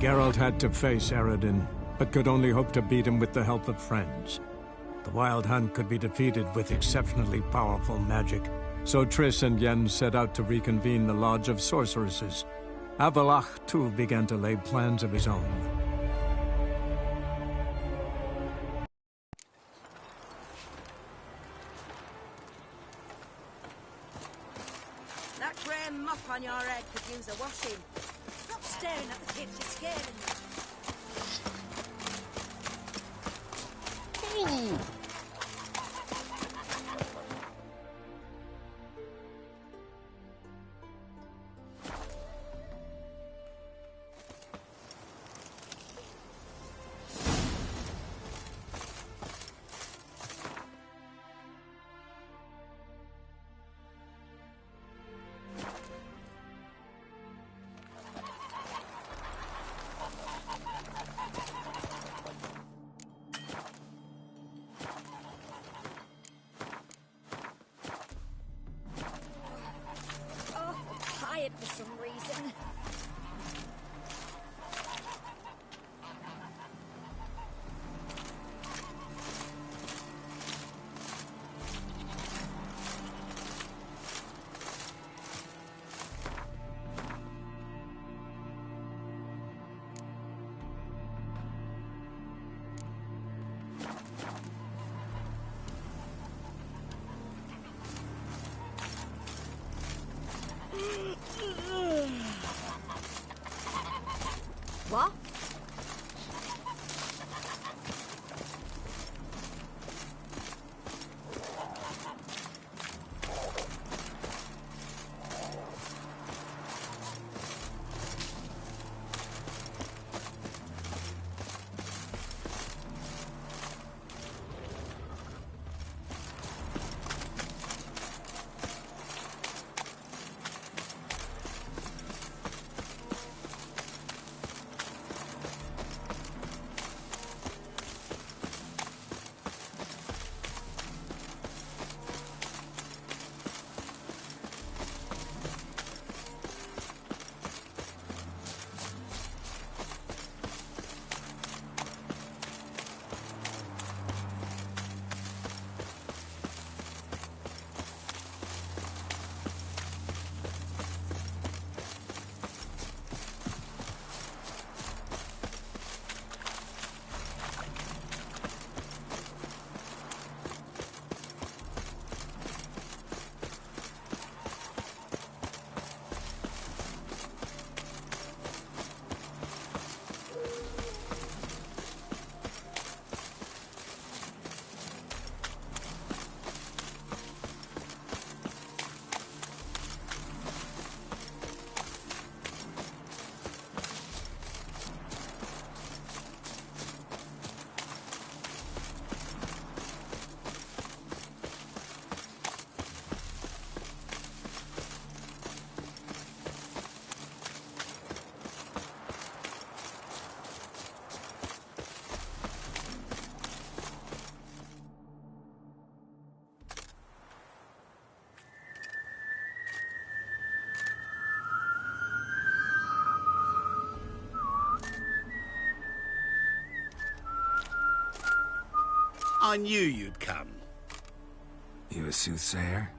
Geralt had to face Eredin, but could only hope to beat him with the help of friends. The Wild Hunt could be defeated with exceptionally powerful magic, so Triss and Yen set out to reconvene the Lodge of Sorceresses. Avallac'h, too, began to lay plans of his own. That grey mop on your head could use a washing. Stop staring at the kids, you're scaring me. Ooh. For some reason. What? I knew you'd come. You a soothsayer?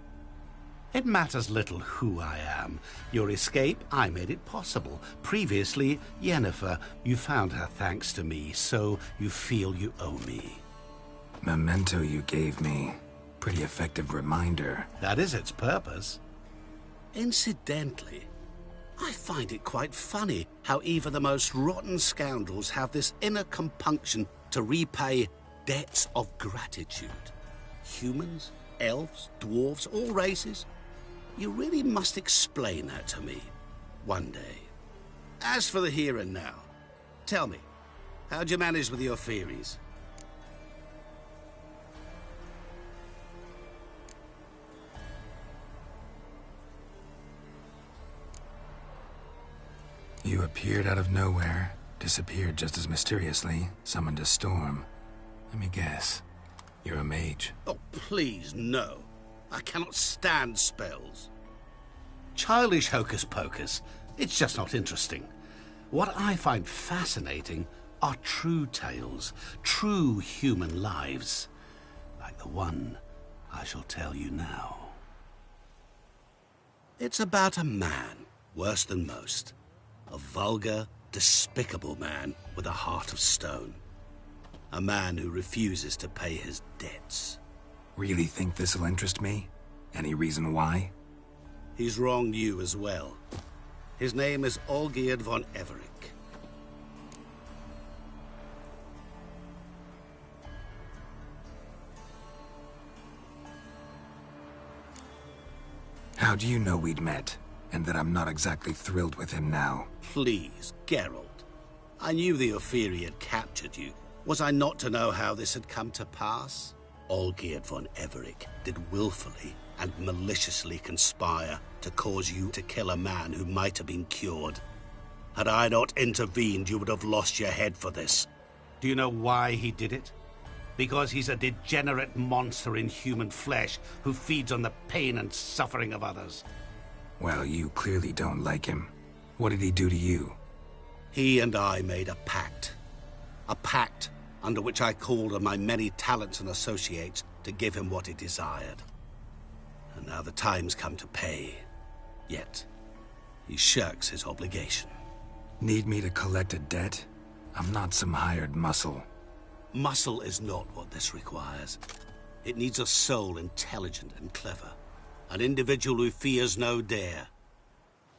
It matters little who I am. Your escape, I made it possible. Previously, Yennefer, you found her thanks to me, so you feel you owe me. Memento you gave me. Pretty effective reminder. That is its purpose. Incidentally, I find it quite funny how even the most rotten scoundrels have this inner compunction to repay debts of gratitude. Humans, elves, dwarves, all races. You really must explain that to me one day. As for the here and now, tell me, how'd you manage with your theories? You appeared out of nowhere, disappeared just as mysteriously, summoned a storm. Let me guess. You're a mage. Oh, please, no. I cannot stand spells. Childish hocus-pocus. It's just not interesting. What I find fascinating are true tales, true human lives, like the one I shall tell you now. It's about a man, worse than most. A vulgar, despicable man with a heart of stone. A man who refuses to pay his debts. Really think this'll interest me? Any reason why? He's wronged you as well. His name is Olgierd von Everec. How do you know we'd met, and that I'm not exactly thrilled with him now? Please, Geralt. I knew the Ophiri had captured you. Was I not to know how this had come to pass? Olgierd von Everec did willfully and maliciously conspire to cause you to kill a man who might have been cured. Had I not intervened, you would have lost your head for this. Do you know why he did it? Because he's a degenerate monster in human flesh who feeds on the pain and suffering of others. Well, you clearly don't like him. What did he do to you? He and I made a pact. A pact under which I called on my many talents and associates to give him what he desired. And now the time's come to pay. Yet, he shirks his obligation. Need me to collect a debt? I'm not some hired muscle. Muscle is not what this requires. It needs a soul intelligent and clever. An individual who fears no dare.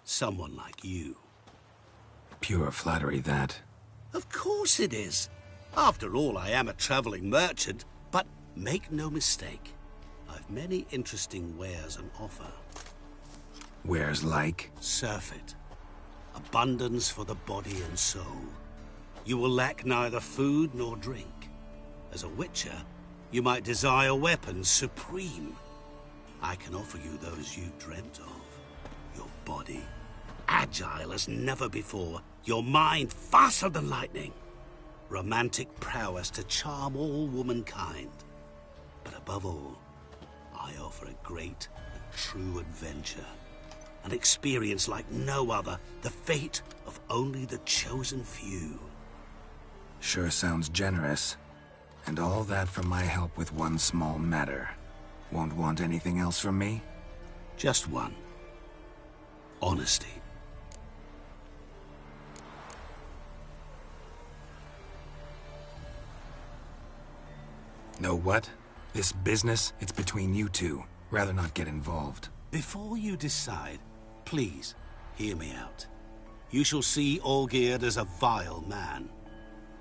Someone like you. Pure flattery, that. Of course it is. After all, I am a traveling merchant. But make no mistake, I've many interesting wares on offer. Wares like? Surfeit. Abundance for the body and soul. You will lack neither food nor drink. As a witcher, you might desire weapons supreme. I can offer you those you dreamt of. Your body, agile as never before. Your mind, faster than lightning. Romantic prowess to charm all womankind. But above all, I offer a great and true adventure. An experience like no other. The fate of only the chosen few. Sure sounds generous. And all that for my help with one small matter. Won't want anything else from me? Just one. Honesty. Know what? This business, it's between you two. Rather not get involved. Before you decide, please, hear me out. You shall see Olgierd as a vile man.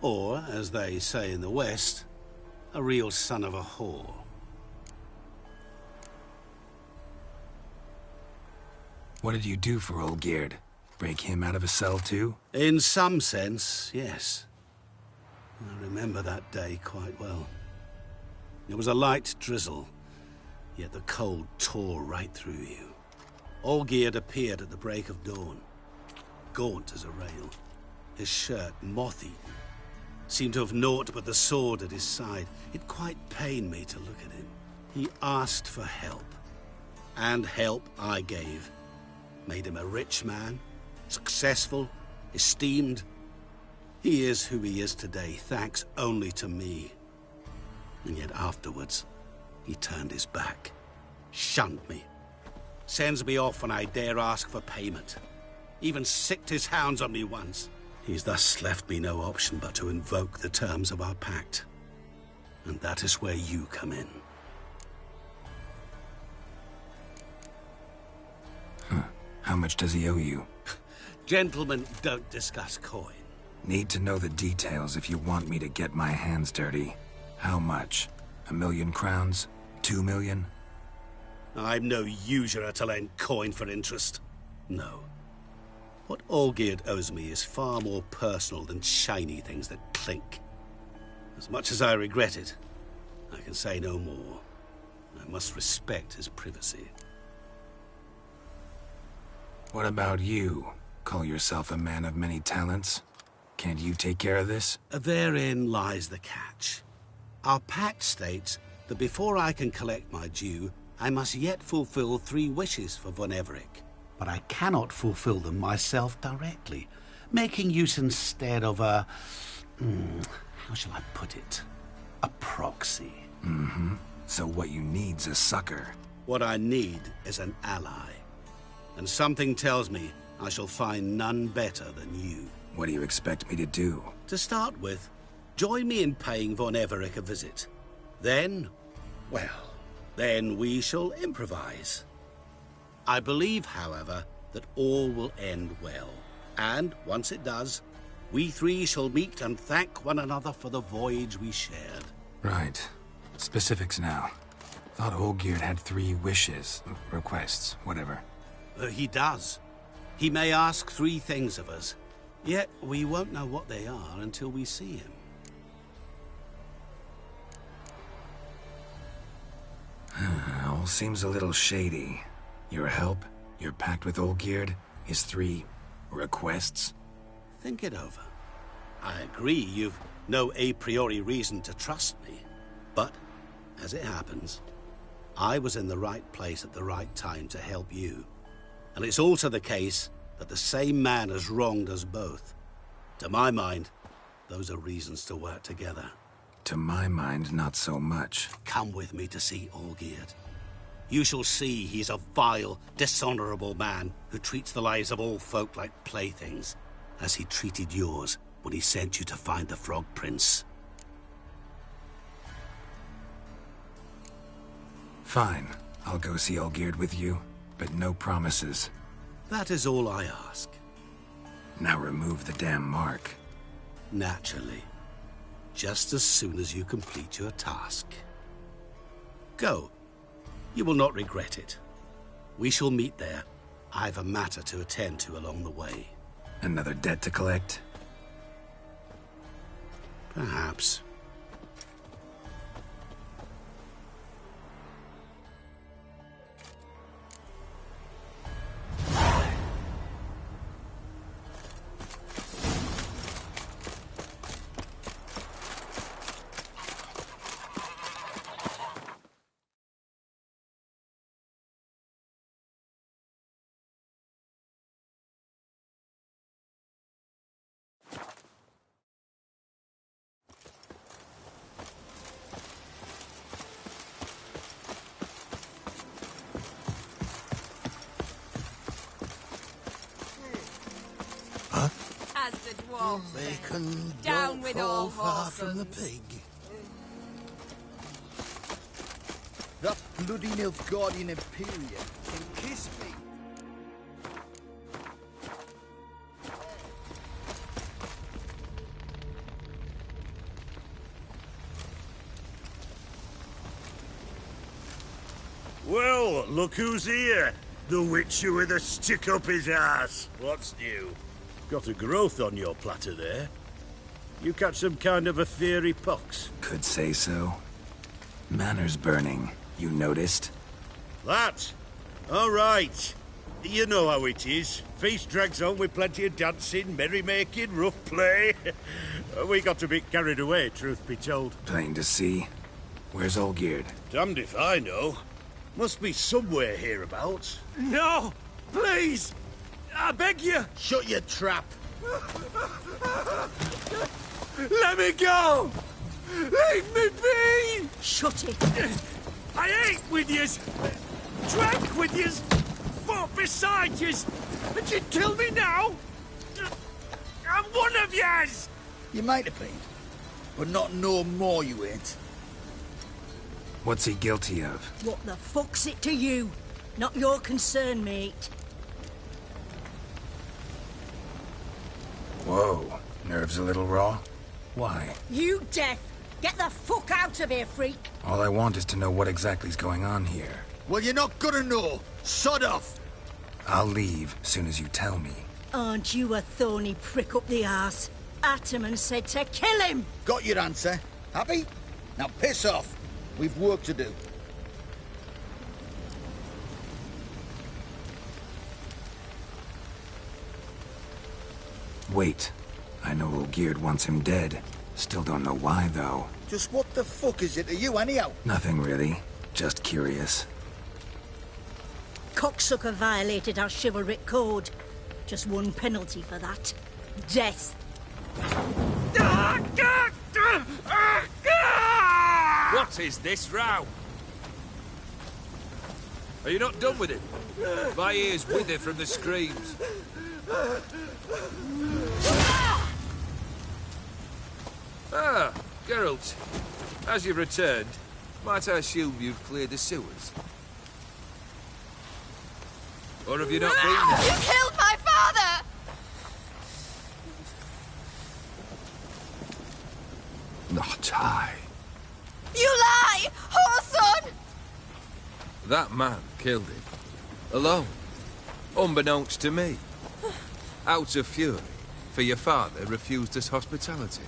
Or, as they say in the West, a real son of a whore. What did you do for Olgierd? Break him out of a cell too? In some sense, yes. I remember that day quite well. It was a light drizzle, yet the cold tore right through you. Olgierd appeared at the break of dawn, gaunt as a rail, his shirt moth-eaten. Seemed to have naught but the sword at his side. It quite pained me to look at him. He asked for help, and help I gave. Made him a rich man, successful, esteemed. He is who he is today, thanks only to me. And yet afterwards, he turned his back, shunned me, sends me off when I dare ask for payment. Even sicked his hounds on me once. He's thus left me no option but to invoke the terms of our pact. And that is where you come in. How much does he owe you? Gentlemen don't discuss coin. Need to know the details if you want me to get my hands dirty. How much? 1,000,000 crowns? 2 million? I'm no usurer to lend coin for interest. No. What Olgierd owes me is far more personal than shiny things that clink. As much as I regret it, I can say no more. I must respect his privacy. What about you? Call yourself a man of many talents? Can't you take care of this? Therein lies the catch. Our pact states that before I can collect my due, I must yet fulfill 3 wishes for von Everec. But I cannot fulfill them myself directly. making use instead of a... how shall I put it? A proxy. Mm-hmm. So what you need's a sucker. What I need is an ally. And something tells me I shall find none better than you. What do you expect me to do? To start with, join me in paying Von Everec a visit. Then, well, then we shall improvise. I believe, however, that all will end well. And once it does, we three shall meet and thank one another for the voyage we shared. Right. Specifics now. Thought Olgierd had 3 wishes, requests, whatever. He does. He may ask 3 things of us, yet we won't know what they are until we see him. All seems a little shady. Your help, your pact with Olgierd, his 3 requests. Think it over. I agree you've no a priori reason to trust me, but, as it happens, I was in the right place at the right time to help you. And it's also the case that the same man has wronged us both. To my mind, those are reasons to work together. To my mind, not so much. Come with me to see Olgierd. You shall see he's a vile, dishonorable man who treats the lives of all folk like playthings, as he treated yours when he sent you to find the Frog Prince. Fine. I'll go see Olgierd with you, but no promises. That is all I ask. Now remove the damn mark. Naturally. Just as soon as you complete your task. Go. You will not regret it. We shall meet there. I've a matter to attend to along the way. Another debt to collect? Perhaps. As the dwarf Bacon Down don't with fall all far from the whoredoms. pig. That bloody Nilfgaardian Imperium can kiss me. Well, look who's here. The Witcher with a stick up his ass. What's new? Got a growth on your platter there. You catch some kind of a fiery pox? Could say so. Manor's burning. You noticed? That? All right. You know how it is. Feast drags on with plenty of dancing, merrymaking, rough play. We got a bit carried away, truth be told. Plain to see. Where's Olgierd? Damned if I know. Must be somewhere hereabouts. No! Please! I beg you! Shut your trap. Let me go! Leave me be! Shut it. I ate with yous! Drank with yous! Fought beside yous! And you'd kill me now? I'm one of yous! You might have been, but not no more you ain't. What's he guilty of? What the fuck's it to you? Not your concern, mate. Whoa. Nerves a little raw? Why? You deaf! Get the fuck out of here, freak! All I want is to know what exactly's going on here. Well, you're not gonna know. Sod off. I'll leave soon as you tell me. Aren't you a thorny prick up the arse? Ataman said to kill him! Got your answer. Happy? Now piss off. We've work to do. Wait. I know Olgierd wants him dead. Still don't know why, though. Just what the fuck is it to you, anyhow? Nothing really. Just curious. Cocksucker violated our chivalric code. Just one penalty for that. Jess. What is this row? Are you not done with it? My ears wither from the screams. Ah, Geralt. As you've returned, might I assume you've cleared the sewers? Or have you not been there? You killed my father! Not I. You lie! Whoreson! That man killed him. Alone. Unbeknownst to me. Out of fury, for your father refused us hospitality.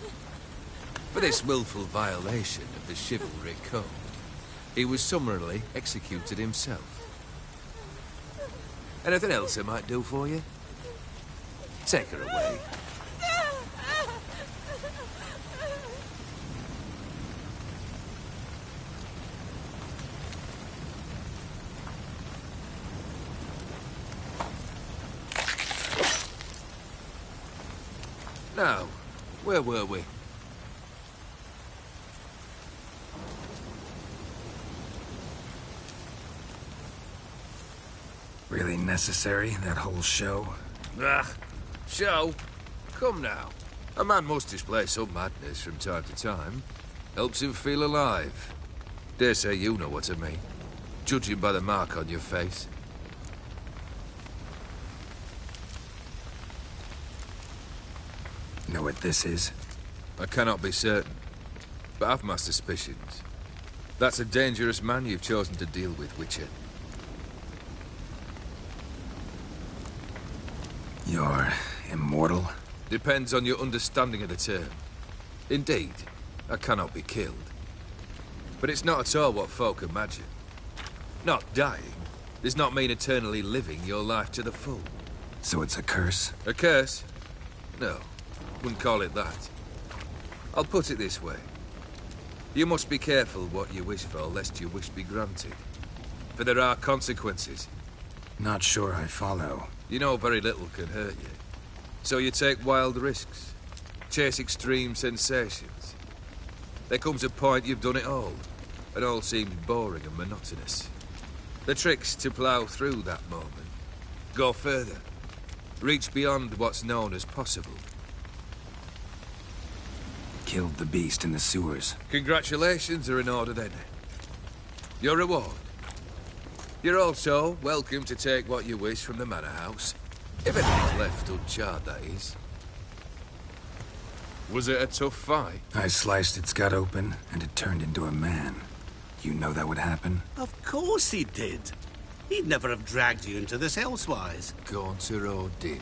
For this willful violation of the chivalry code, he was summarily executed himself. Anything else I might do for you? Take her away. Now, where were we? Really necessary, that whole show? Ah, show? Come now. A man must display some madness from time to time. Helps him feel alive. Dare say you know what I mean. Judging by the mark on your face. Know what this is? I cannot be certain, but I've my suspicions. That's a dangerous man you've chosen to deal with, Witcher. You're immortal? Depends on your understanding of the term. Indeed, I cannot be killed. But it's not at all what folk imagine. Not dying does not mean eternally living your life to the full. So it's a curse? A curse? No, wouldn't call it that. I'll put it this way. You must be careful what you wish for, lest your wish be granted. For there are consequences. Not sure I follow. You know very little can hurt you. So you take wild risks. Chase extreme sensations. There comes a point you've done it all, and all seems boring and monotonous. The trick's to plough through that moment. Go further. Reach beyond what's known as possible. Killed the beast in the sewers. Congratulations are in order then. Your reward. You're also welcome to take what you wish from the manor house. If anything's left uncharred, that is. Was it a tough fight? I sliced its gut open, and it turned into a man. You know that would happen? Of course he did. He'd never have dragged you into this elsewise. Gaunter O'Dim.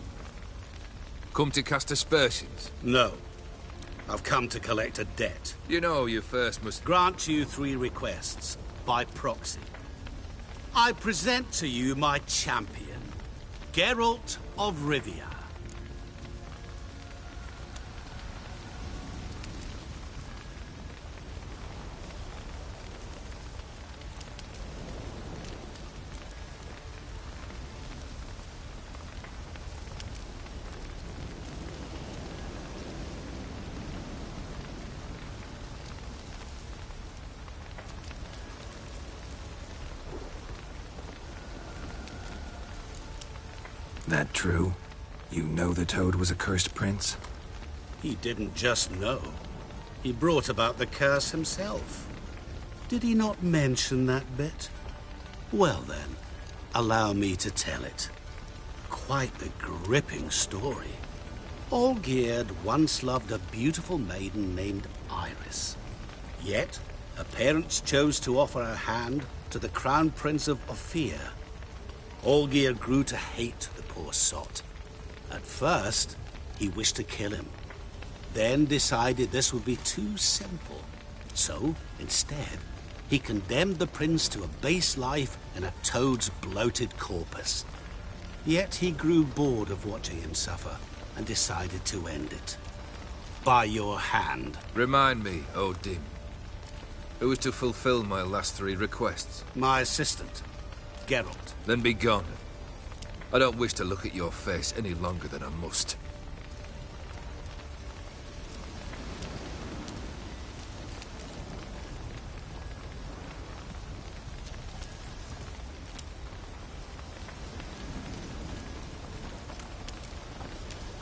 Come to cast aspersions? No. I've come to collect a debt. You know you first must... Grant you 3 requests, by proxy. I present to you my champion, Geralt of Rivia. That true? You know the Toad was a cursed prince? He didn't just know. He brought about the curse himself. Did he not mention that bit? Well then, allow me to tell it. Quite the gripping story. Olgierd once loved a beautiful maiden named Iris. Yet, her parents chose to offer her hand to the Crown Prince of Ophir. Olgierd grew to hate the poor sot. At first, he wished to kill him. Then decided this would be too simple. So, instead, he condemned the prince to a base life in a toad's bloated corpus. Yet he grew bored of watching him suffer and decided to end it. By your hand. Remind me, O'Dim. Who is to fulfill my last 3 requests? My assistant, Geralt. Then be gone. I don't wish to look at your face any longer than I must.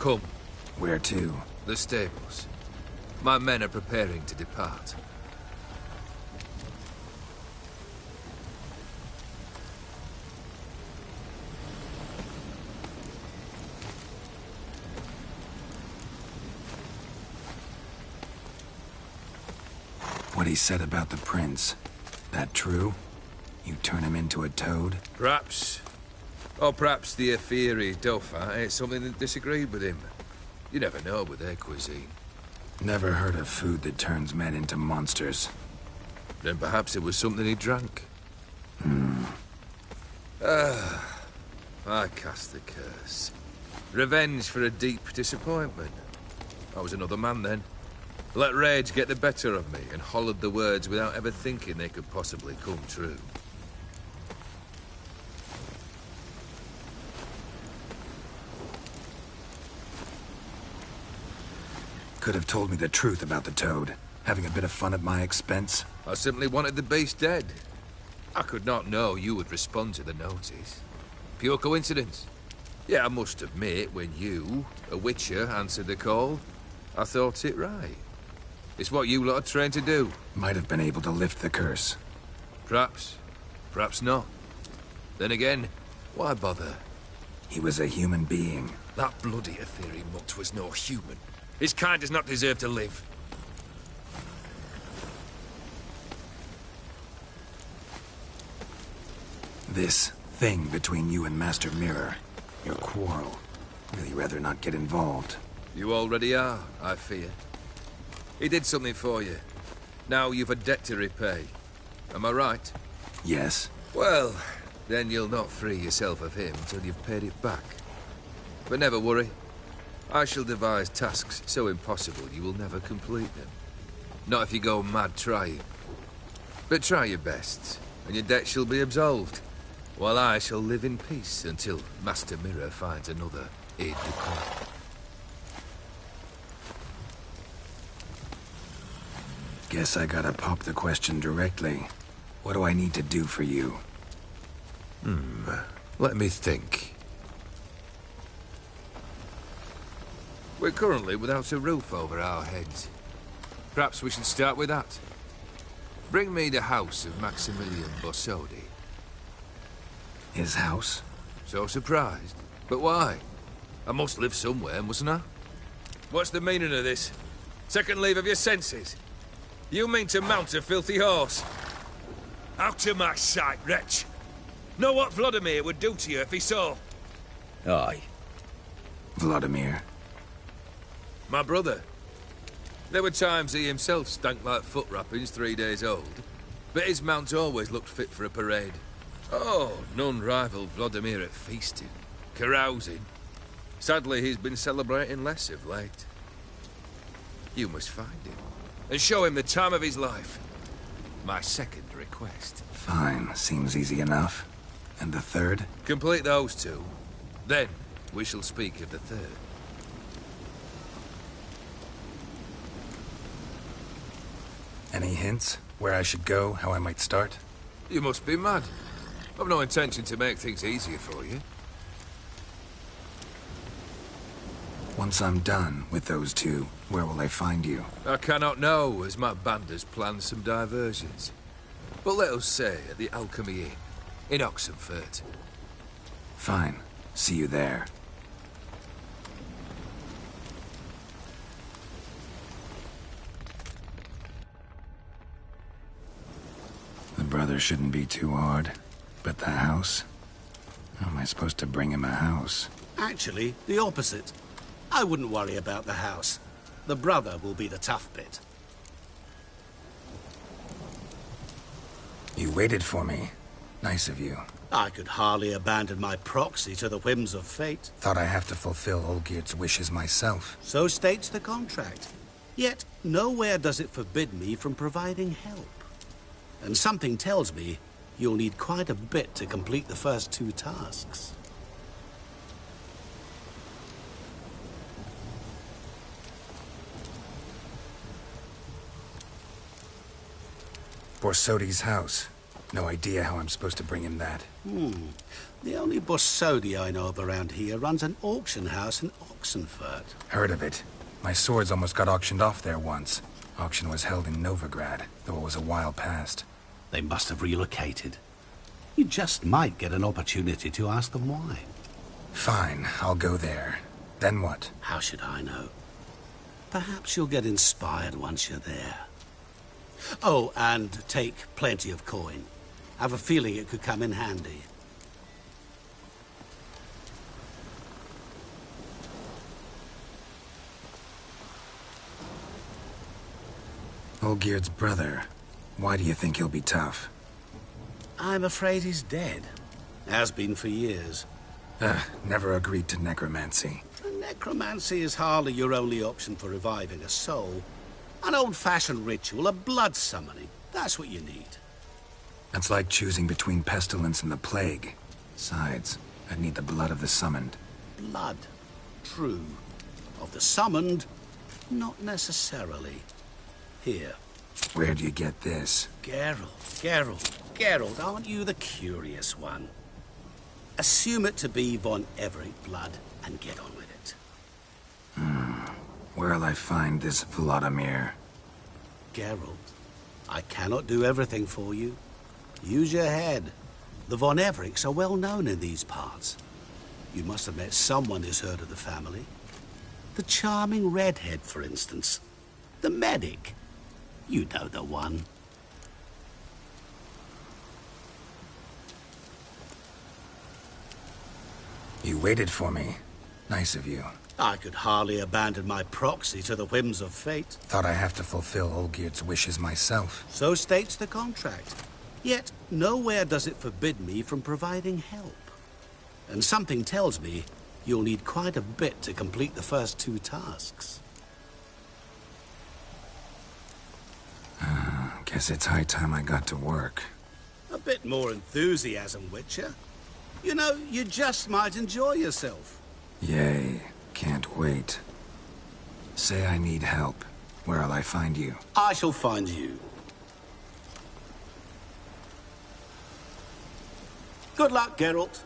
Come. Where to? The stables. My men are preparing to depart. What he said about the prince, that true? You turn him into a toad? Perhaps. Or perhaps the Aetheri Dauphin ate something that disagreed with him. You never know with their cuisine. Never heard of food that turns men into monsters. Then perhaps it was something he drank. I cast the curse. Revenge for a deep disappointment. I was another man then. Let rage get the better of me and hollered the words without ever thinking they could possibly come true. Could have told me the truth about the toad. Having a bit of fun at my expense. I simply wanted the beast dead. I could not know you would respond to the notice. Pure coincidence. Yeah, I must admit, when you, a witcher, answered the call, I thought it right. It's what you lot are trained to do. Might have been able to lift the curse. Perhaps. Perhaps not. Then again, why bother? He was a human being. That bloody Aetheri mutt was no human. His kind does not deserve to live. This thing between you and Master Mirror, your quarrel, really rather not get involved. You already are, I fear. He did something for you. Now you've a debt to repay. Am I right? Yes. Well, then you'll not free yourself of him till you've paid it back. But never worry. I shall devise tasks so impossible you will never complete them. Not if you go mad trying. But try your best, and your debt shall be absolved, while I shall live in peace until Master Mirror finds another aide-de-camp. Guess I gotta pop the question directly. What do I need to do for you? Let me think. We're currently without a roof over our heads. Perhaps we should start with that. Bring me the house of Maximilian Borsodi. His house? So surprised. But why? I must live somewhere, mustn't I? What's the meaning of this? Second leave of your senses? You mean to mount a filthy horse? Out of my sight, wretch! Know what Vladimir would do to you if he saw? Aye. Vladimir. My brother. There were times he himself stank like foot wrappings 3 days old, but his mount always looked fit for a parade. Oh, none rivaled Vladimir at feasting, carousing. Sadly, he's been celebrating less of late. You must find him, and show him the time of his life. My second request. Fine, seems easy enough. And the third? Complete those two. Then, we shall speak of the third. Any hints? Where I should go, how I might start? You must be mad. I've no intention to make things easier for you. Once I'm done with those two, where will I find you? I cannot know, as my band has planned some diversions. But let us say at the Alchemy Inn, in Oxenfurt. Fine. See you there. The brother shouldn't be too hard. But the house? How am I supposed to bring him a house? Actually, the opposite. I wouldn't worry about the house. The brother will be the tough bit. You waited for me. Nice of you. I could hardly abandon my proxy to the whims of fate. Thought I have to fulfill Olgerd's wishes myself. So states the contract. Yet, nowhere does it forbid me from providing help. And something tells me you'll need quite a bit to complete the first two tasks. Borsodi's house. No idea how I'm supposed to bring him that. The only Bossodi I know of around here runs an auction house in Oxenfurt. Heard of it. My swords almost got auctioned off there once. Auction was held in Novigrad, though it was a while past. They must have relocated. You just might get an opportunity to ask them why. Fine, I'll go there. Then what? How should I know? Perhaps you'll get inspired once you're there. Oh, and take plenty of coin. Have a feeling it could come in handy. Olgierd's brother. Why do you think he'll be tough? I'm afraid he's dead. Has been for years. Never agreed to necromancy. Necromancy is hardly your only option for reviving a soul. An old-fashioned ritual, a blood summoning. That's what you need. That's like choosing between pestilence and the plague. Besides, I'd need the blood of the summoned. Blood. True. Of the summoned, not necessarily. Here. Where'd you get this? Geralt, aren't you the curious one? Assume it to be von Everett blood and get on with it. Where'll I find this Vladimir? Geralt, I cannot do everything for you. Use your head. The von Evericks are well known in these parts. You must have met someone who's heard of the family. The charming redhead, for instance. The medic. You know the one. You waited for me. Nice of you. I could hardly abandon my proxy to the whims of fate. Thought I have to fulfill Olgierd's wishes myself. So states the contract. Yet, nowhere does it forbid me from providing help. And something tells me you'll need quite a bit to complete the first 2 tasks. Guess it's high time I got to work. A bit more enthusiasm, Witcher. You know, you just might enjoy yourself. Yay. Can't wait. Say I need help. Where'll I find you? I shall find you. Good luck, Geralt.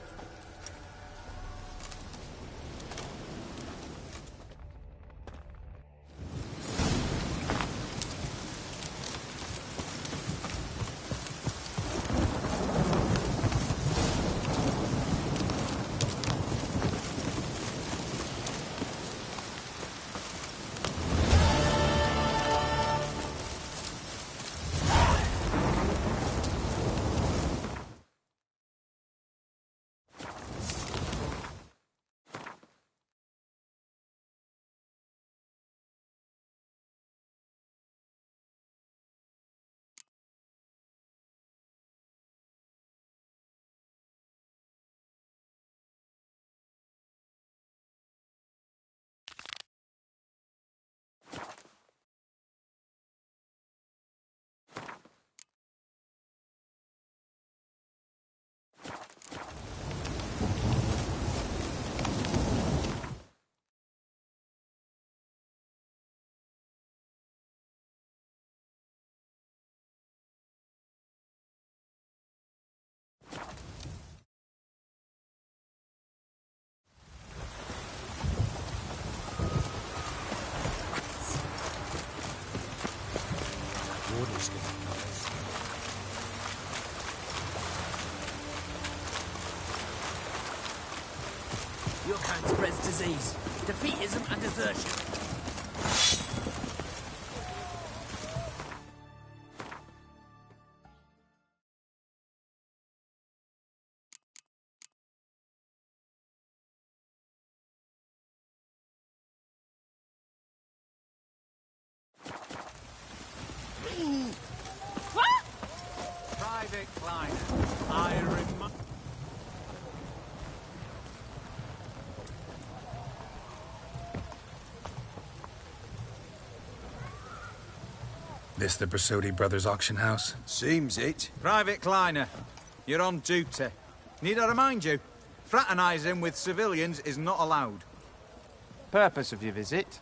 Your kind spreads disease, defeatism and desertion. Private Kleiner, I remind... This the Brasodi Brothers auction house? Seems it. Private Kleiner, you're on duty. Need I remind you? Fraternizing with civilians is not allowed. Purpose of your visit?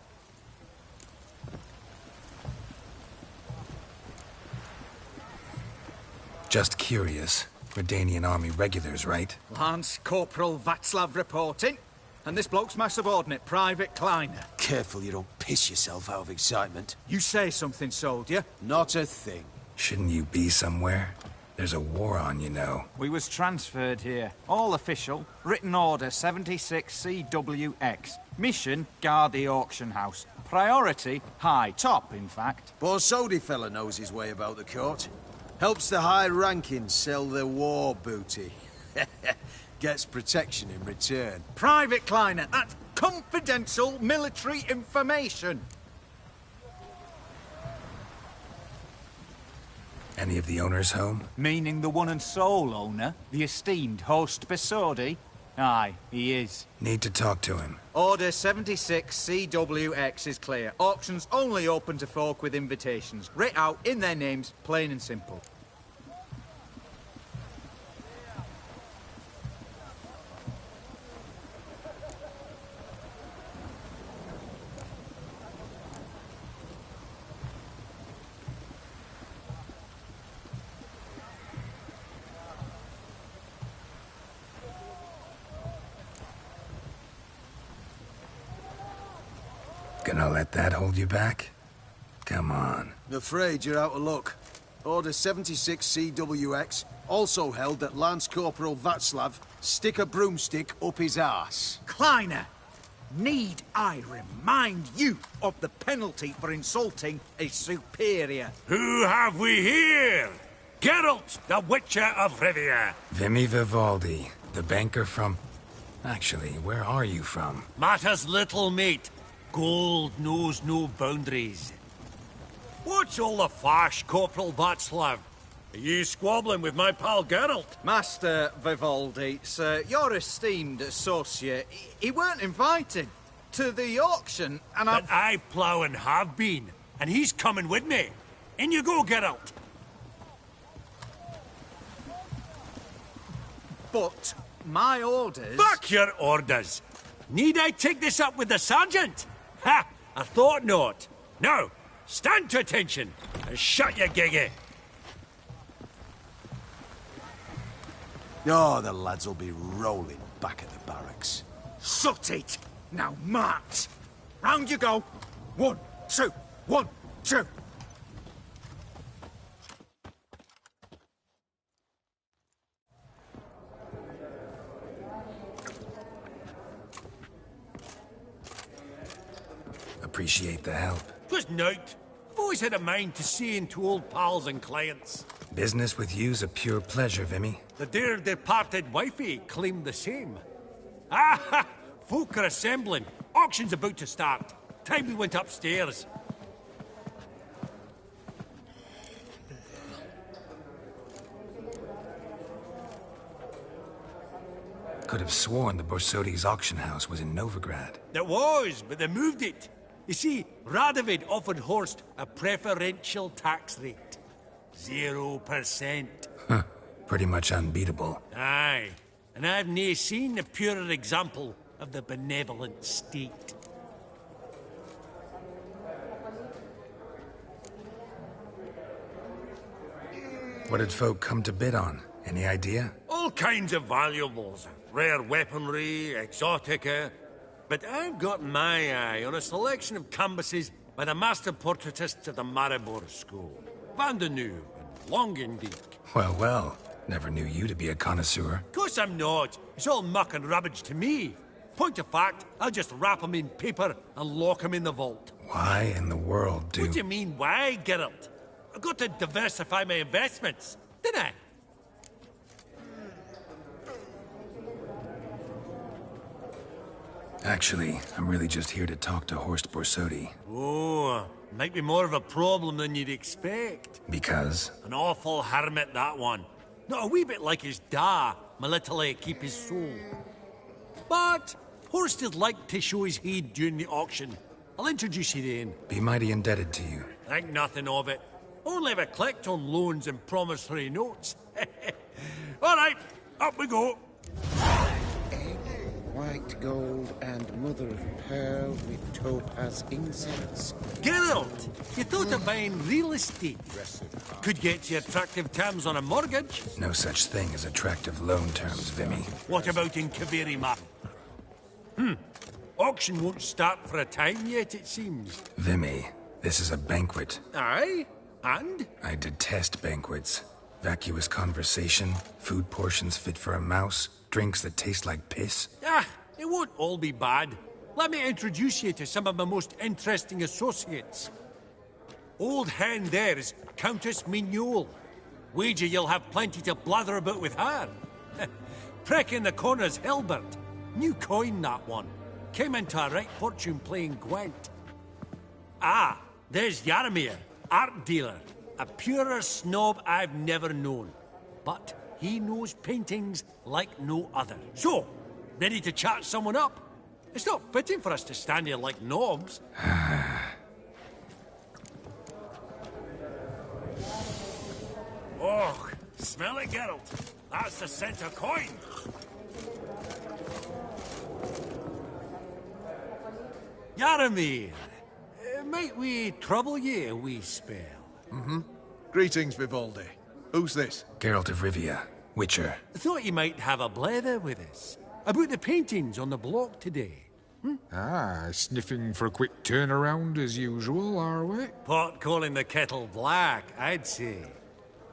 Just curious. Redanian army regulars, right? Lance Corporal Václav reporting. And this bloke's my subordinate, Private Kleiner. Careful you don't piss yourself out of excitement. You say something, soldier. Not a thing. Shouldn't you be somewhere? There's a war on, you know. We was transferred here. All official. Written order 76 CWX. Mission, guard the auction house. Priority, high. Top, in fact. Borsodi fella knows his way about the court. Helps the high rankings sell their war booty. Gets protection in return. Private Kleiner, that's confidential military information. Any of the owners home? Meaning the one and sole owner, the esteemed host Borsodi? Aye, he is. Need to talk to him. Order 76 CWX is clear. Auctions only open to folk with invitations. Writ out in their names, plain and simple. Gonna let that hold you back? Come on. I'm afraid you're out of luck. Order 76 CWX also held that Lance Corporal Václav stick a broomstick up his arse. Kleiner, need I remind you of the penalty for insulting a superior? Who have we here? Geralt, the Witcher of Rivia. Vimy Vivaldi, the banker from... Actually, where are you from? Matters little, mate. Gold knows no boundaries. What's all the fash, Corporal Václav? Are you squabbling with my pal Geralt? Master Vivaldi, sir, your esteemed associate, he weren't invited to the auction, and But I plough and have been, and he's coming with me. In you go, Geralt. But my orders... Back your orders! Need I take this up with the sergeant? Ha! I thought not. Now, stand to attention and shut your giggy. Oh, the lads will be rolling back at the barracks. Sut it! Now march! Round you go! 1, 2, 1, 2! Appreciate the help. Twas nowt. I've always had a mind to see into old pals and clients. Business with you's a pure pleasure, Vimy. The dear departed wifey claimed the same. Ah! Folk are assembling. Auction's about to start. Time we went upstairs. Could have sworn the Borsodi's auction house was in Novigrad. There was, but they moved it. You see, Radovid offered Horst a preferential tax rate. 0%. Huh. Pretty much unbeatable. Aye. And I've nae seen a purer example of the benevolent state. What did folk come to bid on? Any idea? All kinds of valuables. Rare weaponry, exotica. But I've got my eye on a selection of canvases by the master portraitists of the Maribor School. Van de Nieuw and Longendijk. Well, well. Never knew you to be a connoisseur. Course I'm not. It's all muck and rubbish to me. Point of fact, I'll just wrap 'em in paper and lock 'em in the vault. Why in the world do... What do you mean, why, Geralt? I've got to diversify my investments, didn't I? Actually, I'm really just here to talk to Horst Borsodi. Oh, might be more of a problem than you'd expect. Because? An awful hermit, that one. Not a wee bit like his da, my little keep his soul. But Horst is like to show his heed during the auction. I'll introduce you then. Be mighty indebted to you. Think nothing of it. Only if I collect on loans and promissory notes. All right, up we go. white gold and mother of pearl with topaz incense. Geralt, you thought of buying real estate. Could get you attractive terms on a mortgage. No such thing as attractive loan terms, Vimy. What about in Kaviri, Mark? Auction won't start for a time yet, it seems. Vimy, this is a banquet. Aye? And? I detest banquets. Vacuous conversation, food portions fit for a mouse, drinks that taste like piss. It won't all be bad. Let me introduce you to some of my most interesting associates. Old hen there is Countess Mignole. Wager you'll have plenty to blather about with her. Prick in the corner's Hilbert. New coin, that one. Came into a right fortune playing Gwent. There's Yaramir, art dealer. A purer snob I've never known. But he knows paintings like no other. So, ready to chat someone up? It's not fitting for us to stand here like knobs. Oh, smell it, Geralt. That's the center coin. Yaramir, might we trouble ye a wee spell? Greetings, Vivaldi. Who's this? Geralt of Rivia, Witcher. Thought you might have a blether with us. About the paintings on the block today. Sniffing for a quick turnaround as usual, are we? Pot calling the kettle black, I'd say.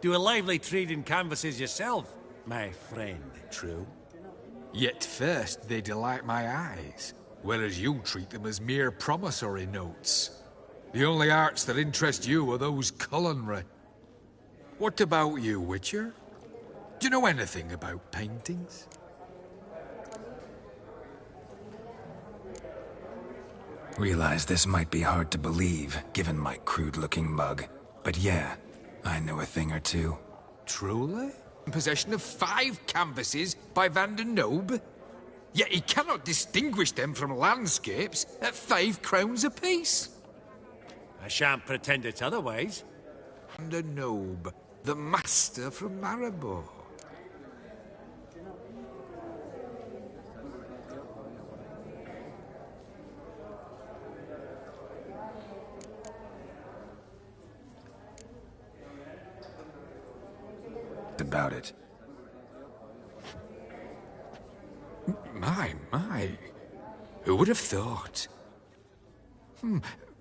Do a lively trade in canvases yourself, my friend, true? Yet first they delight my eyes, whereas you treat them as mere promissory notes. The only arts that interest you are those culinary. What about you, Witcher? Do you know anything about paintings? Realize this might be hard to believe, given my crude-looking mug. But yeah, I know a thing or two. Truly? In possession of 5 canvases by Van der Nobe? Yet he cannot distinguish them from landscapes at 5 crowns apiece. I shan't pretend it's otherwise. Van der Nobe, the master from Maribor. About it. My. Who would have thought?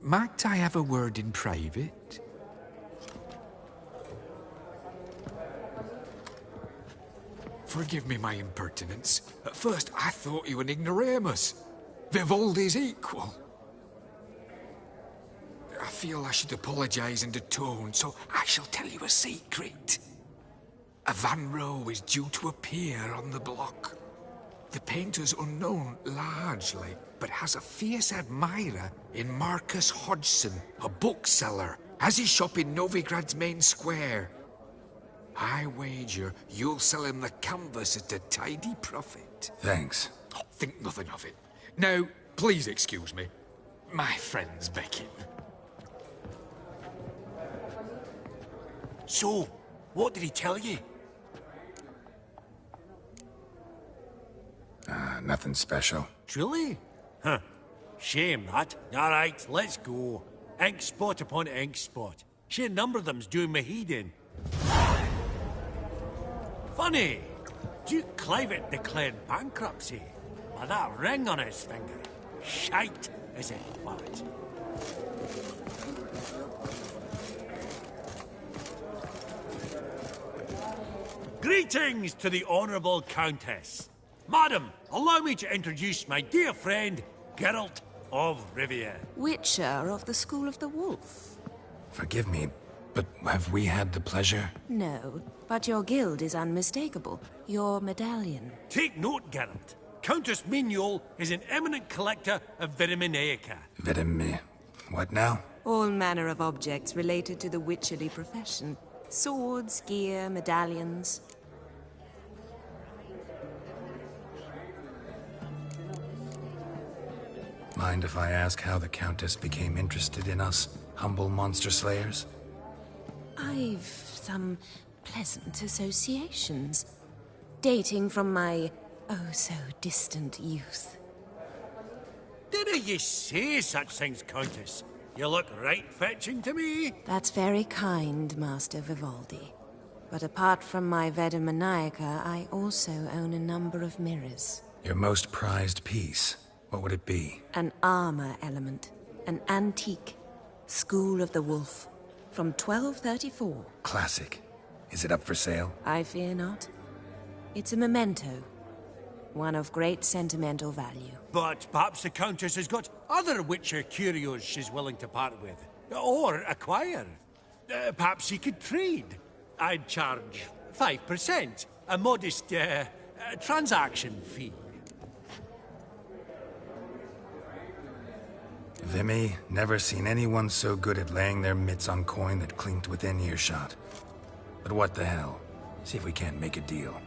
Might I have a word in private? Forgive me my impertinence. At first, I thought you an ignoramus. Vivaldi's equal. I feel I should apologize and atone, so I shall tell you a secret. A Van Rohe is due to appear on the block. The painter's unknown, largely, but has a fierce admirer in Marcus Hodgson, a bookseller, has his shop in Novigrad's main square. I wager you'll sell him the canvas at a tidy profit. Thanks. Think nothing of it. Now, please excuse me. My friend's beckon. So, what did he tell you? Nothing special. Truly? Huh. Shame that. Alright, let's go. Ink spot upon ink spot. Sheer number of them's doing my head in. Funny. Duke Clivet declared bankruptcy. With that ring on his finger. Shite, is it fact? Greetings to the Honourable Countess. Madam, allow me to introduce my dear friend, Geralt of Rivia. Witcher of the School of the Wolf. Forgive me, but have we had the pleasure? No, but your guild is unmistakable. Your medallion. Take note, Geralt. Countess Mignole is an eminent collector of Vitaminaica. What now? All manner of objects related to the witcherly profession. Swords, gear, medallions. Mind if I ask how the Countess became interested in us, humble monster slayers? I've some pleasant associations. Dating from my oh so distant youth. Didn't you say such things, Countess? You look right fetching to me. That's very kind, Master Vivaldi. But apart from my Veda Maniaca, I also own a number of mirrors. Your most prized piece, what would it be? An armor element. An antique. School of the Wolf. From 1234. Classic. Is it up for sale? I fear not. It's a memento. One of great sentimental value. But perhaps the Countess has got other Witcher curios she's willing to part with. Or acquire. Perhaps he could trade. I'd charge 5%. A modest, transaction fee. Vimy, never seen anyone so good at laying their mitts on coin that clinked within earshot. But what the hell? See if we can't make a deal.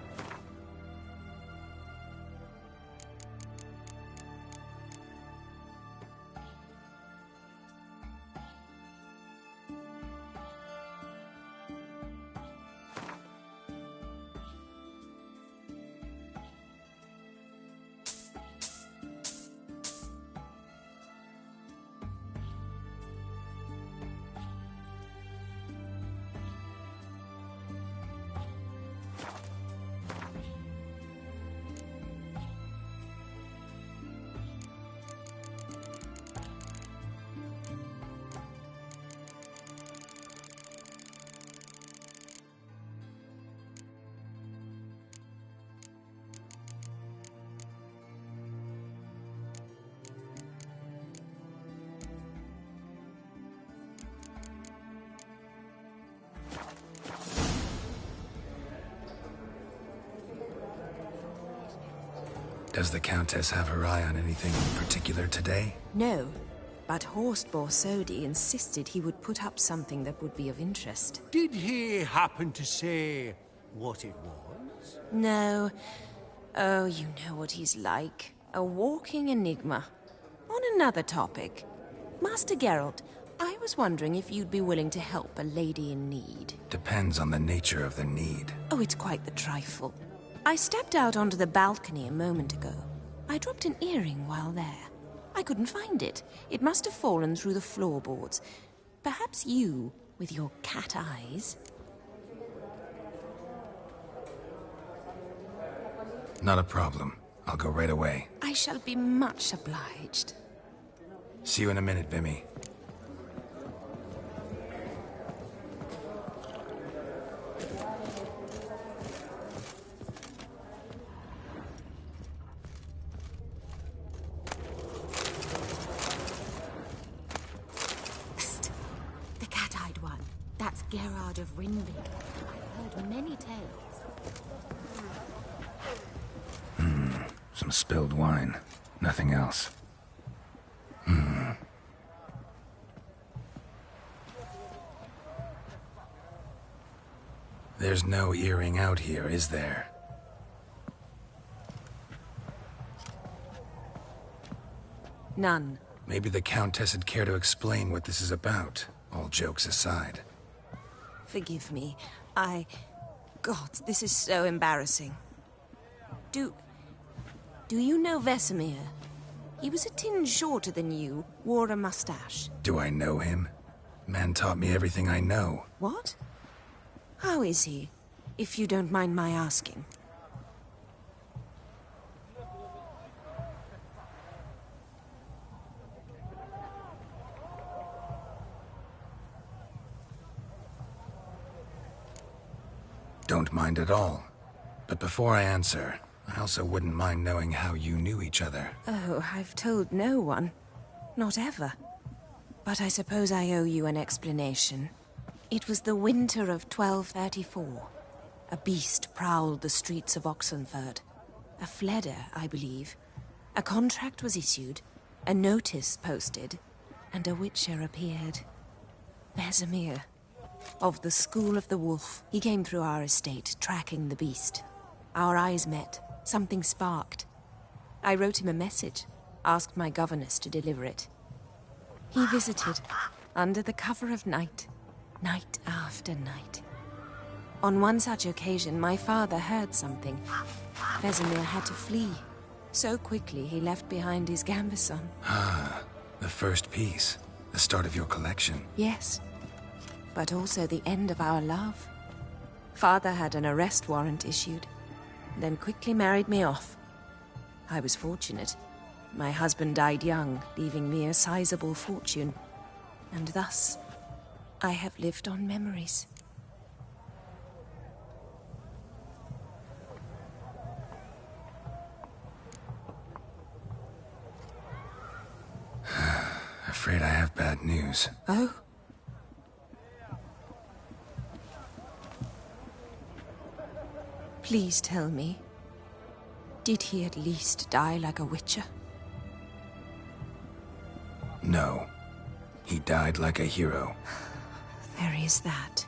Does the Countess have her eye on anything in particular today? No, but Horst Borsodi insisted he would put up something that would be of interest. Did he happen to say what it was? No. Oh, you know what he's like. A walking enigma. On another topic. Master Geralt, I was wondering if you'd be willing to help a lady in need. Depends on the nature of the need. Oh, it's quite the trifle. I stepped out onto the balcony a moment ago. I dropped an earring while there. I couldn't find it. It must have fallen through the floorboards. Perhaps you, with your cat eyes... Not a problem. I'll go right away. I shall be much obliged. See you in a minute, Vimy. Psst. The cat-eyed one. That's Gerard of Rinby. I've heard many tales. Some spilled wine. Nothing else. There's no earring out here, is there? None. Maybe the Countess would care to explain what this is about, all jokes aside. Forgive me. God, this is so embarrassing. Do you know Vesemir? He was a tinge shorter than you, wore a mustache. Do I know him? Man taught me everything I know. What? How is he, if you don't mind my asking? Don't mind at all. But before I answer, I also wouldn't mind knowing how you knew each other. Oh, I've told no one. Not ever. But I suppose I owe you an explanation. It was the winter of 1234. A beast prowled the streets of Oxenford. A Fleder, I believe. A contract was issued, a notice posted, and a Witcher appeared. Vesemir, of the School of the Wolf. He came through our estate, tracking the beast. Our eyes met. Something sparked. I wrote him a message, asked my governess to deliver it. He visited, under the cover of night, night after night. On one such occasion, my father heard something. Vesemir had to flee. So quickly, he left behind his gambeson. Ah, the first piece. The start of your collection. Yes, but also the end of our love. Father had an arrest warrant issued, then quickly married me off. I was fortunate. My husband died young, leaving me a sizable fortune. And thus, I have lived on memories. Afraid I have bad news. Oh? Please tell me, did he at least die like a witcher? No. He died like a hero. There is that.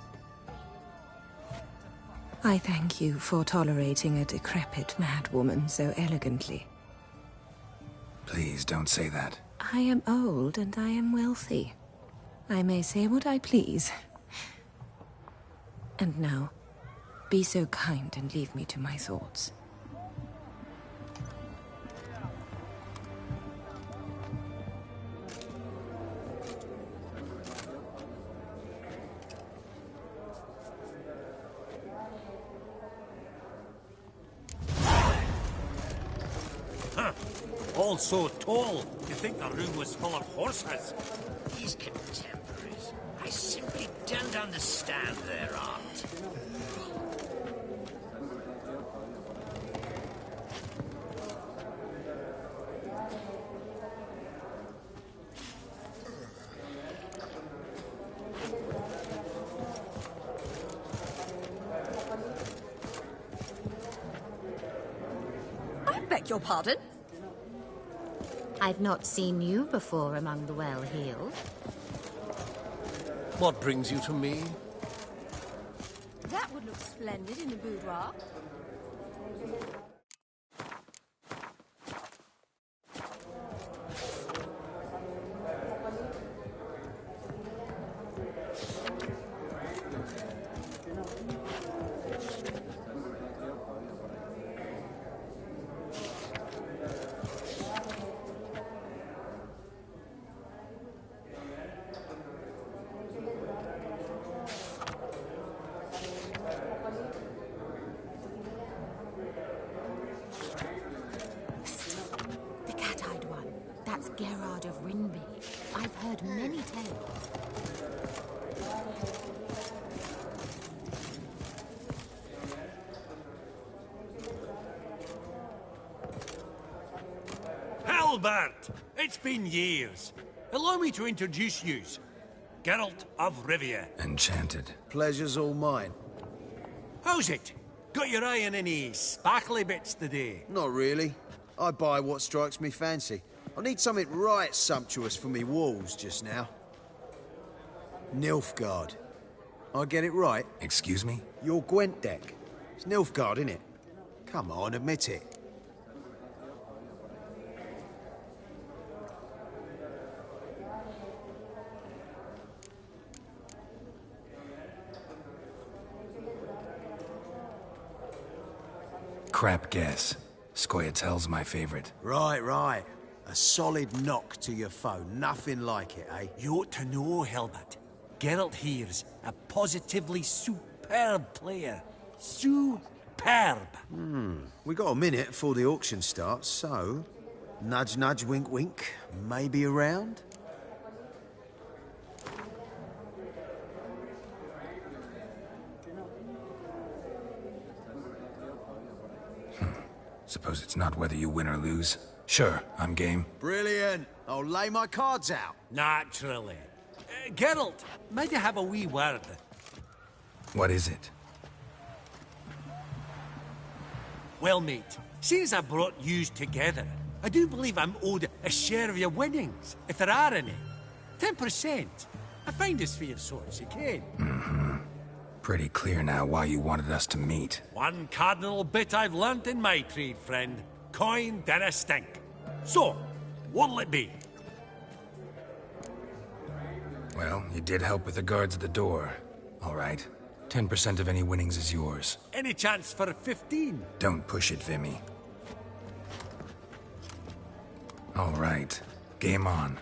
I thank you for tolerating a decrepit madwoman so elegantly. Please don't say that. I am old and I am wealthy. I may say what I please. And now, be so kind and leave me to my thoughts. Huh. All so tall, you think the room was full of horses? These contemporaries, I simply don't understand their art. I beg your pardon? I've not seen you before among the well-heeled. What brings you to me? That would look splendid in the boudoir. That's Gerard of Rinby. I've heard many tales. Halbert! It's been years. Allow me to introduce you. Geralt of Rivia. Enchanted. Pleasure's all mine. How's it? Got your eye on any sparkly bits today? Not really. I buy what strikes me fancy. I need something right sumptuous for me walls just now. Nilfgaard. I get it right? Excuse me? Your Gwent deck. It's Nilfgaard, innit? Come on, admit it. Crap guess. Scoia'tael's my favorite. Right. A solid knock to your foe. Nothing like it, eh? You ought to know, Halbert. Geralt here's a positively superb player. Superb. We got a minute before the auction starts, so... Nudge, nudge, wink, wink. Maybe around? Suppose it's not whether you win or lose. Sure, I'm game. Brilliant. I'll lay my cards out. Naturally. Geralt, might you have a wee word? What is it? Well, mate, seeing as I brought yous together, I do believe I'm owed a share of your winnings, if there are any. 10%. I find this for your sorts, you can. Pretty clear now why you wanted us to meet. One cardinal bit I've learnt in my trade, friend. Coin dinna stink. So, what'll it be? Well, you did help with the guards at the door. All right. 10% of any winnings is yours. Any chance for 15? Don't push it, Vimy. All right. Game on.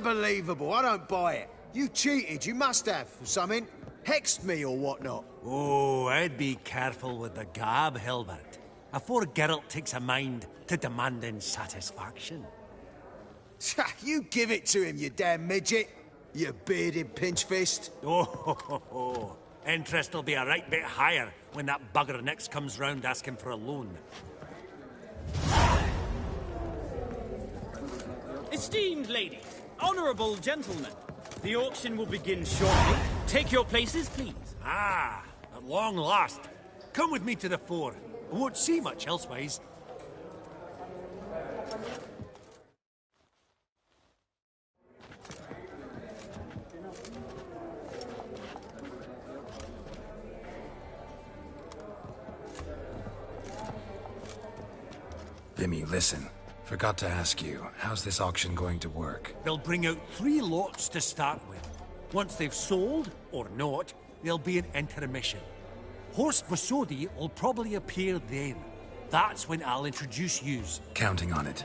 Unbelievable. I don't buy it. You cheated. You must have, or something. Hexed me or whatnot. Oh, I'd be careful with the gab, Hilbert, afore Geralt takes a mind to demanding satisfaction. You give it to him, you damn midget. You bearded pinchfist. Oh, interest will be a right bit higher when that bugger next comes round asking for a loan. Esteemed ladies, honourable gentlemen, the auction will begin shortly. Take your places, please. Ah, at long last. Come with me to the fore. I won't see much elsewise. Vimy, listen. Forgot to ask you, how's this auction going to work? They'll bring out 3 lots to start with. Once they've sold, or not, there'll be an intermission. Horst Bosodi will probably appear then. That's when I'll introduce yous. Counting on it.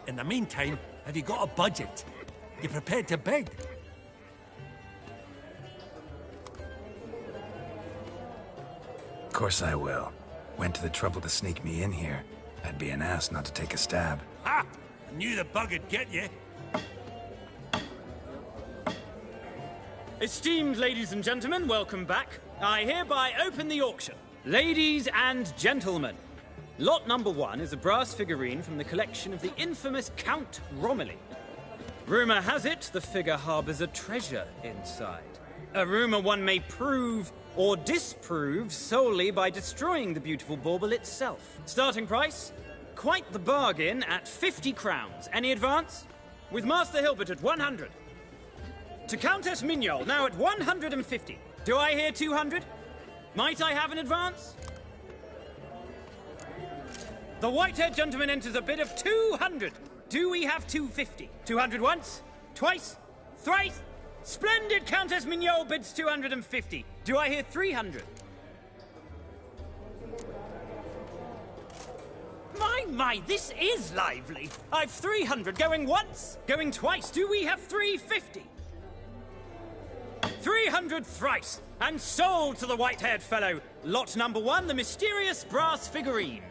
In the meantime, have you got a budget? You prepared to bid? Of course I will. Went to the trouble to sneak me in here. I'd be an ass not to take a stab. Ha! I knew the bug'd get you. Esteemed ladies and gentlemen, welcome back. I hereby open the auction. Ladies and gentlemen, lot number 1 is a brass figurine from the collection of the infamous Count Romilly. Rumour has it the figure harbours a treasure inside. A rumour one may prove or disprove solely by destroying the beautiful bauble itself. Starting price? Quite the bargain at 50 crowns. Any advance? With Master Hilbert at 100. To Countess Mignol, now at 150. Do I hear 200? Might I have an advance? The white-haired gentleman enters a bid of 200. Do we have 250? 200 once? Twice? Thrice? Splendid! Countess Mignol bids 250. Do I hear 300? My, this is lively. I've 300 going once, going twice. Do we have 350? 300 thrice, and sold to the white-haired fellow. Lot number 1, the mysterious brass figurine.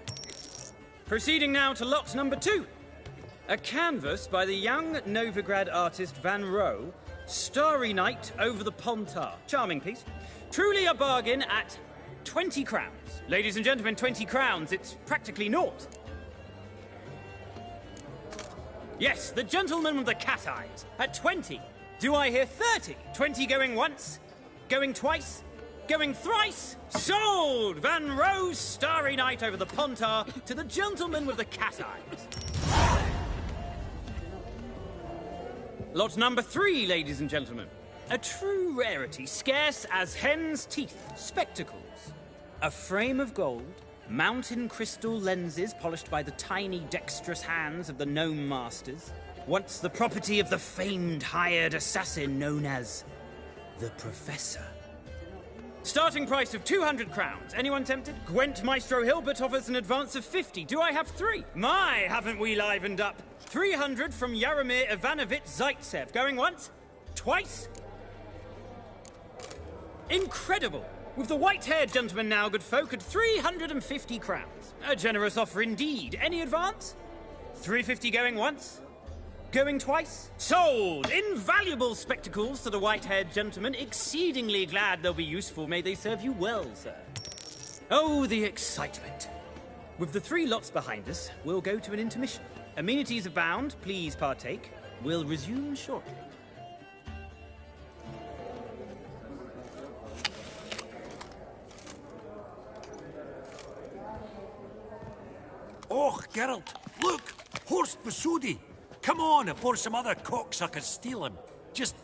Proceeding now to lot number 2. A canvas by the young Novigrad artist Van Rohe, Starry Night over the Pontar. Charming piece. Truly a bargain at 20 crowns. Ladies and gentlemen, 20 crowns. It's practically naught. Yes, the gentleman with the cat eyes at 20. Do I hear 30? 20 going once, going twice, going thrice. Sold! Van Rohe's Starry Night over the Pontar to the gentleman with the cat eyes. Lot number 3, ladies and gentlemen. A true rarity, scarce as hen's teeth. Spectacles. A frame of gold, mountain crystal lenses polished by the tiny, dexterous hands of the gnome masters. Once the property of the famed hired assassin known as the Professor. Starting price of 200 crowns. Anyone tempted? Gwent Maestro Hilbert offers an advance of 50. Do I have 3? My, haven't we livened up? 300 from Yaromir Ivanovich Zaitsev. Going once? Twice? Incredible! With the white-haired gentleman now, good folk, at 350 crowns. A generous offer indeed. Any advance? 350 going once? Going twice? Sold! Invaluable spectacles to the white-haired gentleman. Exceedingly glad they'll be useful. May they serve you well, sir. Oh, the excitement. With the 3 lots behind us, we'll go to an intermission. Amenities abound. Please partake. We'll resume shortly. Oh, Geralt, look! Horst Bosodi! Come on, before some other cocksuckers steal him. Just,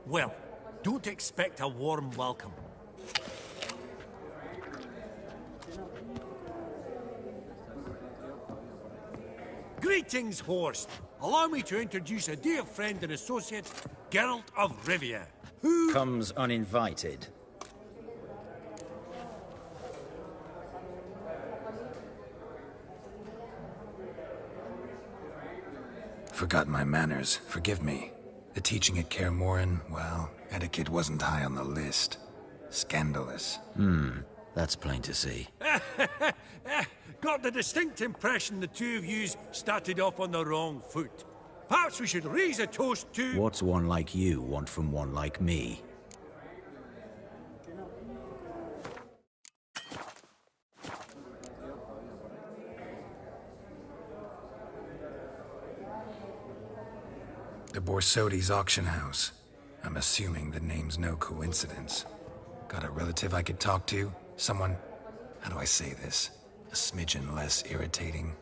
well, don't expect a warm welcome. Greetings, Horst. Allow me to introduce a dear friend and associate, Geralt of Rivia, who... comes uninvited. Forgot my manners. Forgive me. The teaching at Kaer Morhen, well, etiquette wasn't high on the list. Scandalous. That's plain to see. Got the distinct impression the two of yous started off on the wrong foot. Perhaps we should raise a toast to... What's one like you want from one like me? The Borsodi's auction house. I'm assuming the name's no coincidence. Got a relative I could talk to? Someone, how do I say this? A smidgen less irritating?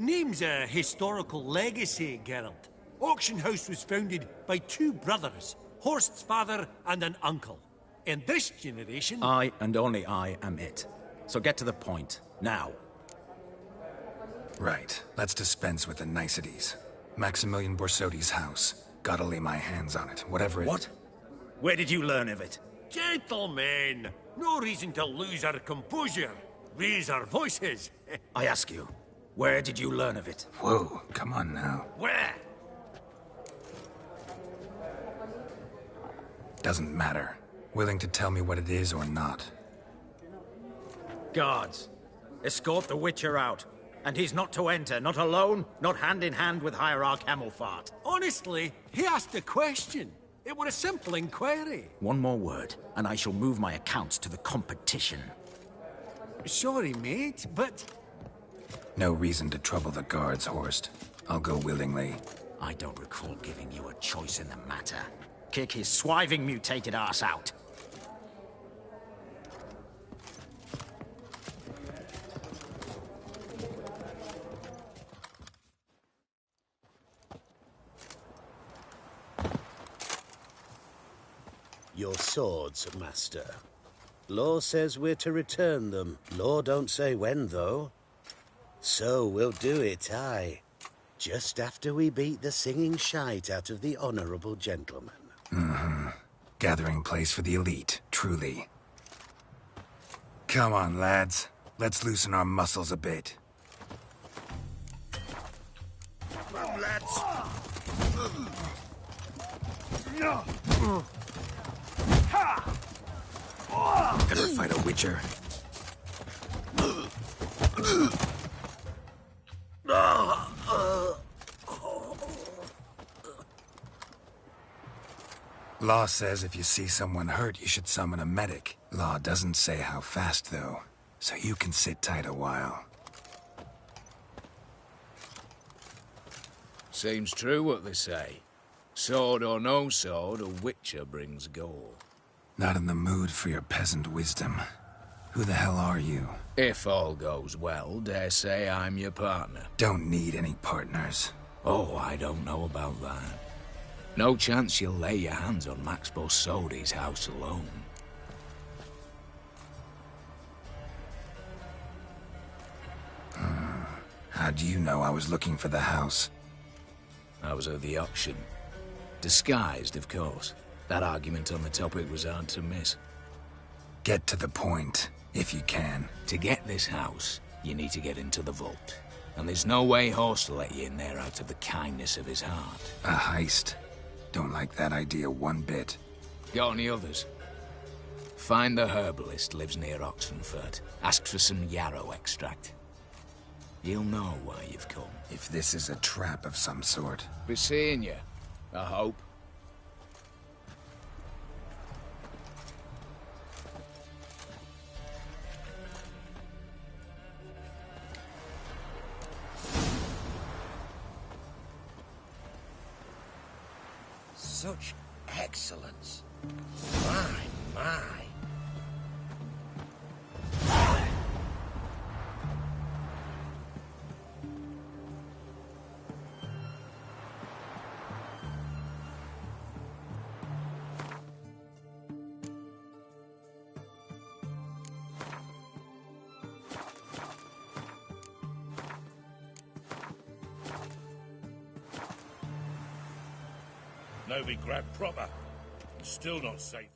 Name's a historical legacy, Geralt. Auction house was founded by two brothers, Horst's father and an uncle. In this generation... I, and only I, am it. So get to the point, now. Right. Let's dispense with the niceties. Maximilian Borsodi's house. Gotta lay my hands on it, whatever it... What? Where did you learn of it? Gentlemen, no reason to lose our composure. Raise our voices. I ask you, where did you learn of it? Whoa, come on now. Where? Doesn't matter. Willing to tell me what it is or not? Guards, escort the Witcher out. And he's not to enter, not alone, not hand in hand with Hierarch Hemmelfart. Honestly, he asked a question. It were a simple inquiry. One more word, and I shall move my accounts to the competition. Sorry, mate, but... No reason to trouble the guards, Horst. I'll go willingly. I don't recall giving you a choice in the matter. Kick his swiving mutated ass out. Your swords, Master. Law says we're to return them. Law don't say when, though. So we'll do it, aye. Just after we beat the singing shite out of the honorable gentleman. Gathering place for the elite, truly. Come on, lads. Let's loosen our muscles a bit. Come on, lads. Ever fight a Witcher? Law says if you see someone hurt, you should summon a medic. Law doesn't say how fast, though, so you can sit tight a while. Seems true what they say. Sword or no sword, a Witcher brings gold. Not in the mood for your peasant wisdom. Who the hell are you? If all goes well, dare say I'm your partner. Don't need any partners. Oh, I don't know about that. No chance you'll lay your hands on Max Borsodi's house alone. How do you know I was looking for the house? I was at the auction. Disguised, of course. That argument on the topic was hard to miss. Get to the point, if you can. To get this house, you need to get into the vault. And there's no way Horst will let you in there out of the kindness of his heart. A heist. Don't like that idea one bit. Got any others? Find the herbalist lives near Oxenfurt. Ask for some yarrow extract. You'll know why you've come. If this is a trap of some sort. Be seeing you, I hope. Such excellence. My. Novigrad proper. Still not safe.